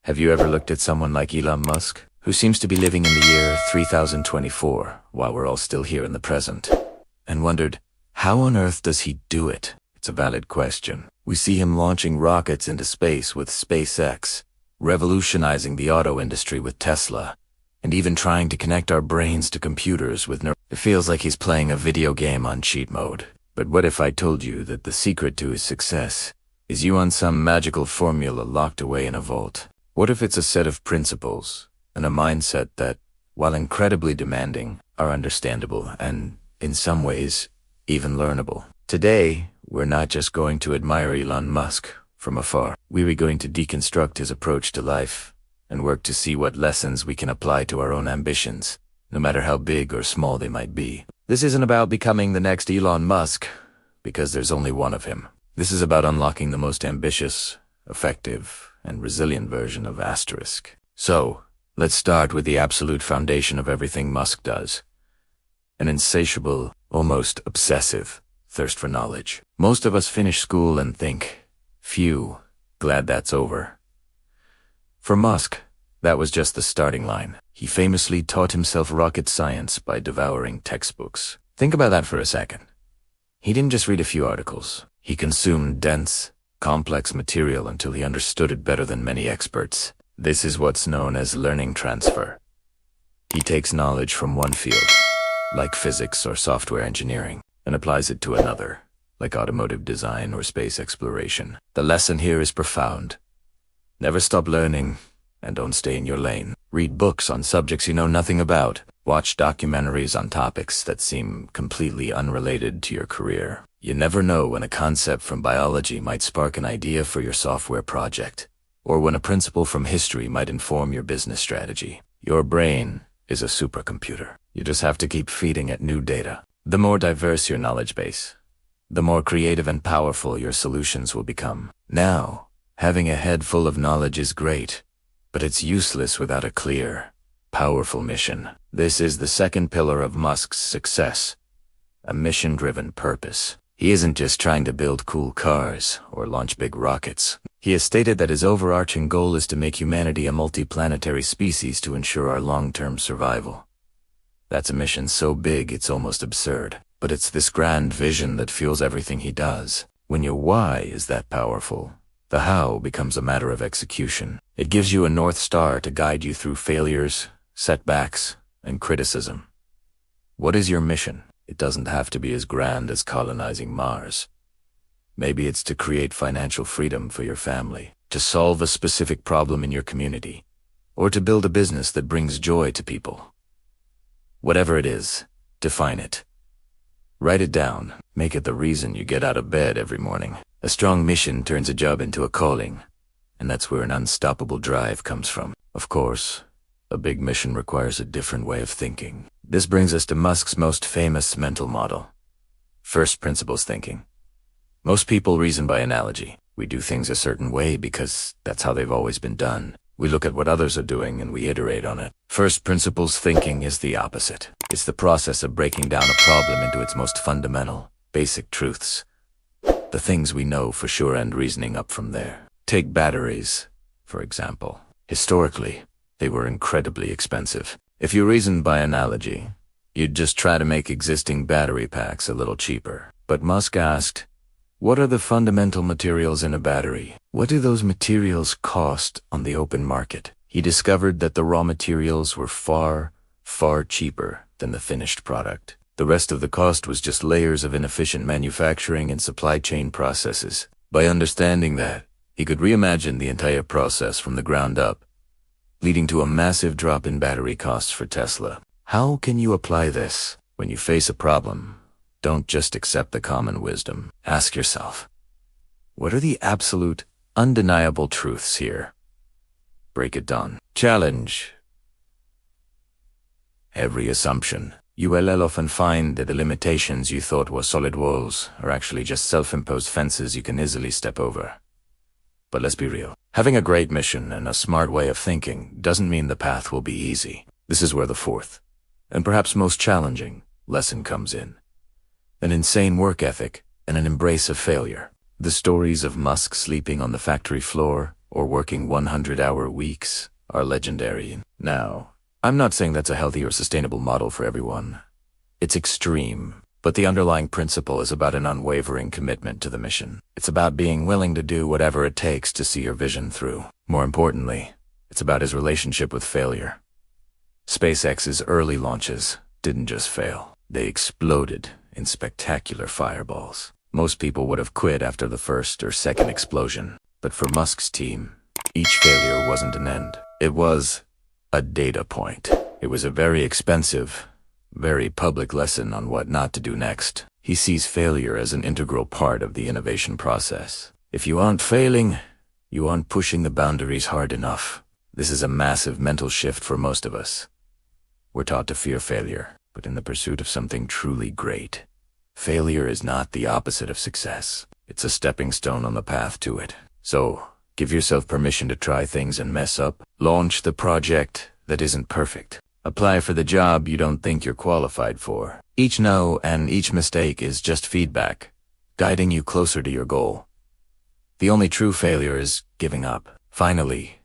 Have you ever looked at someone like Elon Musk, who seems to be living in the year 3024 while we're all still here in the present, and wondered, how on earth does he do it? It's a valid question. We see him launching rockets into space with SpaceX, revolutionizing the auto industry with Tesla, and even trying to connect our brains to computers with It feels like he's playing a video game on cheat mode. But what if I told you that the secret to his success is you on some magical formula locked away in a vault? What if it's a set of principles and a mindset that, while incredibly demanding, are understandable and, in some ways, even learnable? Today, we're not just going to admire Elon Musk from afar. We're going to deconstruct his approach to life and work to see what lessons we can apply to our own ambitions, no matter how big or small they might be. This isn't about becoming the next Elon Musk, because there's only one of him. This is about unlocking the most ambitious, effective, and resilient version of Asterisk. So, let's start with the absolute foundation of everything Musk does. An insatiable, almost obsessive thirst for knowledge. Most of us finish school and think, phew, glad that's over. For Musk, that was just the starting line. He famously taught himself rocket science by devouring textbooks. Think about that for a second. He didn't just read a few articles. He consumed dense, complex material until he understood it better than many experts. This is what's known as learning transfer. He takes knowledge from one field, like physics or software engineering, and applies it to another, like automotive design or space exploration. The lesson here is profound. Never stop learning, and don't stay in your lane. Read books on subjects you know nothing about. Watch documentaries on topics that seem completely unrelated to your career. You never know when a concept from biology might spark an idea for your software project, or when a principle from history might inform your business strategy. Your brain is a supercomputer. You just have to keep feeding it new data. The more diverse your knowledge base, the more creative and powerful your solutions will become. Now, having a head full of knowledge is great, but it's useless without a clear, powerful mission. This is the second pillar of Musk's success, a mission-driven purpose. He isn't just trying to build cool cars or launch big rockets. He has stated that his overarching goal is to make humanity a multi-planetary species to ensure our long-term survival. That's a mission so big it's almost absurd, but it's this grand vision that fuels everything he does. When your why is that powerful, the how becomes a matter of execution. It gives you a North Star to guide you through failures, setbacks, and criticism. What is your mission? It doesn't have to be as grand as colonizing Mars. Maybe it's to create financial freedom for your family, to solve a specific problem in your community, or to build a business that brings joy to people. Whatever it is, define it. Write it down. Make it the reason you get out of bed every morning. A strong mission turns a job into a calling, and that's where an unstoppable drive comes from. Of course, a big mission requires a different way of thinking. This brings us to Musk's most famous mental model, first principles thinking. Most people reason by analogy. We do things a certain way because that's how they've always been done. We look at what others are doing and we iterate on it. First principles thinking is the opposite. It's the process of breaking down a problem into its most fundamental, basic truths. The things we know for sure and reasoning up from there. Take batteries, for example. Historically, they were incredibly expensive. If you reasoned by analogy, you'd just try to make existing battery packs a little cheaper. But Musk asked, what are the fundamental materials in a battery? What do those materials cost on the open market? He discovered that the raw materials were far, far cheaper than the finished product. The rest of the cost was just layers of inefficient manufacturing and supply chain processes. By understanding that, he could reimagine the entire process from the ground up, leading to a massive drop in battery costs for Tesla. How can you apply this? When you face a problem, don't just accept the common wisdom. Ask yourself, what are the absolute, undeniable truths here? Break it down. Challenge every assumption. You will often find that the limitations you thought were solid walls are actually just self-imposed fences you can easily step over. But let's be real. Having a great mission and a smart way of thinking doesn't mean the path will be easy. This is where the fourth, and perhaps most challenging, lesson comes in. An insane work ethic and an embrace of failure. The stories of Musk sleeping on the factory floor, or working 100-hour weeks are legendary. Now, I'm not saying that's a healthy or sustainable model for everyone. It's extreme, but the underlying principle is about an unwavering commitment to the mission. It's about being willing to do whatever it takes to see your vision through. More importantly, it's about his relationship with failure. SpaceX's early launches didn't just fail. They exploded in spectacular fireballs. Most people would have quit after the first or second explosion. But for Musk's team, each failure wasn't an end. It was a data point. It was a very expensive, very public lesson on what not to do next. He sees failure as an integral part of the innovation process. If you aren't failing, you aren't pushing the boundaries hard enough. This is a massive mental shift for most of us. We're taught to fear failure, but in the pursuit of something truly great, failure is not the opposite of success. It's a stepping stone on the path to it. So, give yourself permission to try things and mess up. Launch the project that isn't perfect. Apply for the job you don't think you're qualified for. Each no and each mistake is just feedback, guiding you closer to your goal. The only true failure is giving up. Finally,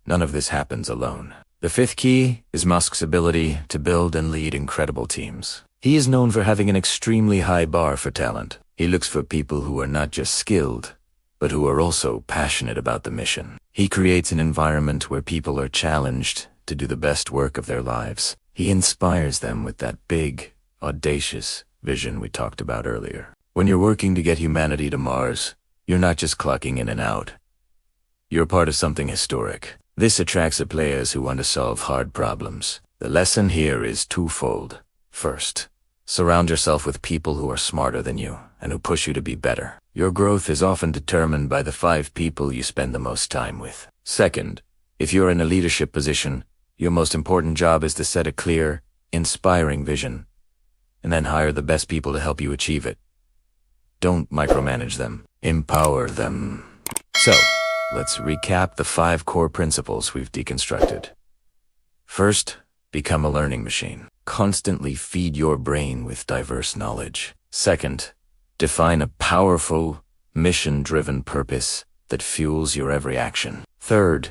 none of this happens alone. The fifth key is Musk's ability to build and lead incredible teams. He is known for having an extremely high bar for talent. He looks for people who are not just skilled, but who are also passionate about the mission. He creates an environment where people are challenged to do the best work of their lives. He inspires them with that big, audacious vision we talked about earlier. When you're working to get humanity to Mars, you're not just clocking in and out. You're part of something historic. This attracts the players who want to solve hard problems. The lesson here is twofold. First, surround yourself with people who are smarter than you and who push you to be better. Your growth is often determined by the 5 people you spend the most time with. Second, if you're in a leadership position, your most important job is to set a clear, inspiring vision, and then hire the best people to help you achieve it. Don't micromanage them. Empower them. So, let's recap the 5 core principles we've deconstructed. First, become a learning machine. Constantly feed your brain with diverse knowledge. Second, define a powerful, mission-driven purpose that fuels your every action. Third,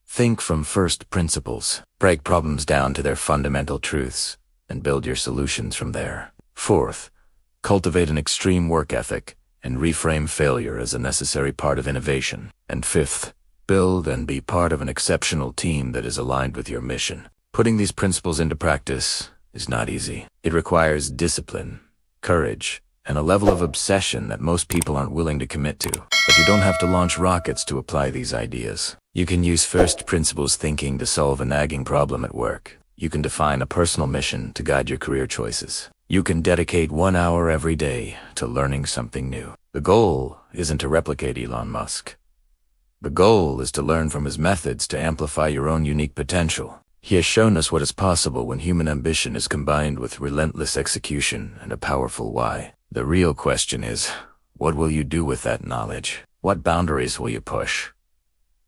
think from first principles. Break problems down to their fundamental truths and build your solutions from there. Fourth, cultivate an extreme work ethic and reframe failure as a necessary part of innovation. And fifth, build and be part of an exceptional team that is aligned with your mission. Putting these principles into practice is not easy. It requires discipline, courage, and a level of obsession that most people aren't willing to commit to. But you don't have to launch rockets to apply these ideas. You can use first principles thinking to solve a nagging problem at work. You can define a personal mission to guide your career choices. You can dedicate 1 hour every day to learning something new. The goal isn't to replicate Elon Musk. The goal is to learn from his methods to amplify your own unique potential. He has shown us what is possible when human ambition is combined with relentless execution and a powerful why. The real question is, what will you do with that knowledge? What boundaries will you push?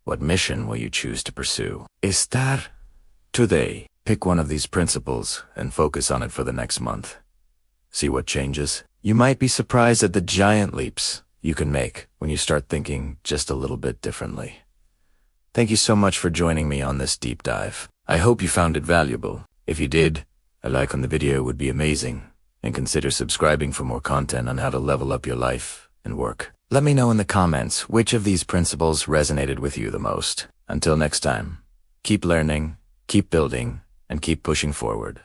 What mission will you choose to pursue? Estar today. Pick one of these principles and focus on it for the next month. See what changes. You might be surprised at the giant leaps you can make when you start thinking just a little bit differently. Thank you so much for joining me on this deep dive. I hope you found it valuable. If you did, a like on the video would be amazing, and consider subscribing for more content on how to level up your life and work. Let me know in the comments which of these principles resonated with you the most. Until next time, keep learning, keep building, and keep pushing forward.